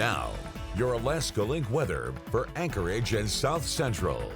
Now, your Alaska Link weather for Anchorage and South Central.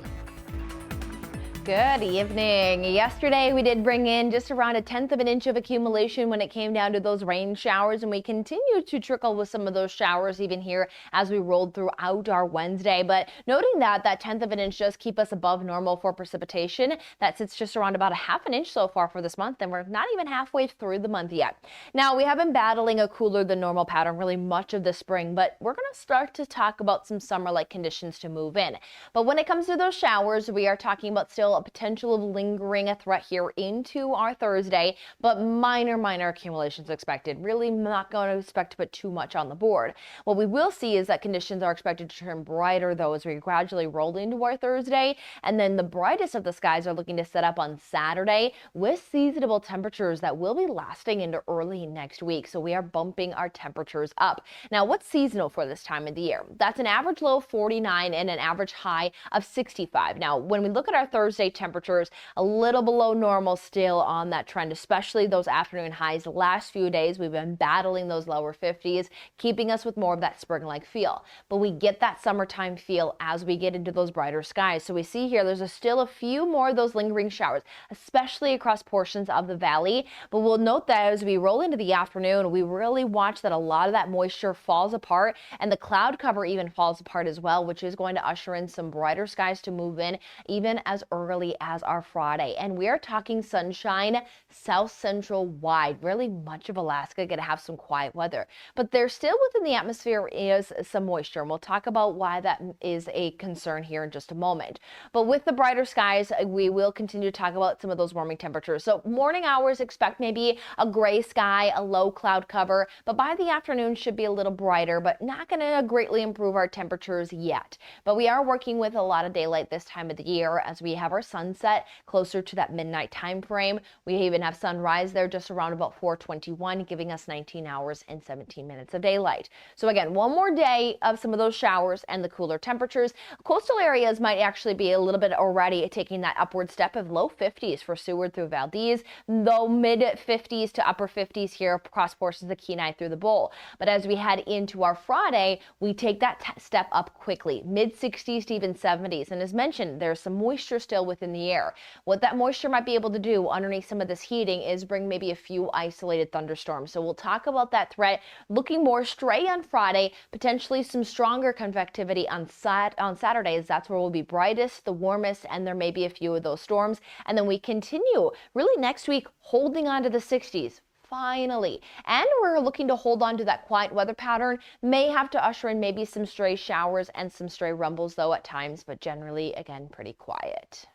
Good evening. Yesterday we did bring in just around 1/10 of an inch of accumulation when it came down to those rain showers, and we continue to trickle with some of those showers even here as we rolled throughout our Wednesday. But noting that 1/10 of an inch does keep us above normal for precipitation. That sits just around about 1/2 an inch so far for this month, and we're not even halfway through the month yet. Now, we have been battling a cooler than normal pattern really much of the spring, but we're going to start to talk about some summer-like conditions to move in. But when it comes to those showers, we are talking about still a potential of lingering a threat here into our Thursday, but minor accumulations expected. Really not going to expect to put too much on the board. What we will see is that conditions are expected to turn brighter though as we gradually roll into our Thursday, and then the brightest of the skies are looking to set up on Saturday with seasonable temperatures that will be lasting into early next week. So we are bumping our temperatures up. Now, what's seasonal for this time of the year? That's an average low of 49 and an average high of 65. Now, when we look at our Thursday temperatures, a little below normal still on that trend, especially those afternoon highs. The last few days we've been battling those lower 50s, keeping us with more of that spring-like feel. But we get that summertime feel as we get into those brighter skies. So we see here there's still a few more of those lingering showers, especially across portions of the valley. But we'll note that as we roll into the afternoon, we really watch that a lot of that moisture falls apart and the cloud cover even falls apart as well, which is going to usher in some brighter skies to move in even as early as our Friday. And we are talking sunshine south central wide. Really much of Alaska going to have some quiet weather, but there's still within the atmosphere is some moisture, and we'll talk about why that is a concern here in just a moment. But with the brighter skies, we will continue to talk about some of those warming temperatures. So morning hours, expect maybe a gray sky, a low cloud cover, but by the afternoon should be a little brighter, but not going to greatly improve our temperatures yet. But we are working with a lot of daylight this time of the year as we have our sunset closer to that midnight time frame. We even have sunrise there just around about 4:21, giving us 19 hours and 17 minutes of daylight. So again, one more day of some of those showers and the cooler temperatures. Coastal areas might actually be a little bit already taking that upward step of low 50s for Seward through Valdez, though mid 50s to upper 50s here across portions of Kenai through the Bowl. But as we head into our Friday, we take that step up quickly, mid 60s to even 70s. And as mentioned, there's some moisture still within the air. What that moisture might be able to do underneath some of this heating is bring maybe a few isolated thunderstorms. So we'll talk about that threat looking more stray on Friday, potentially some stronger convectivity on Saturdays. That's where we'll be brightest, the warmest, and there may be a few of those storms. And then we continue really next week holding on to the 60s. Finally. And we're looking to hold on to that quiet weather pattern. May have to usher in maybe some stray showers and some stray rumbles though at times, but generally, again, pretty quiet.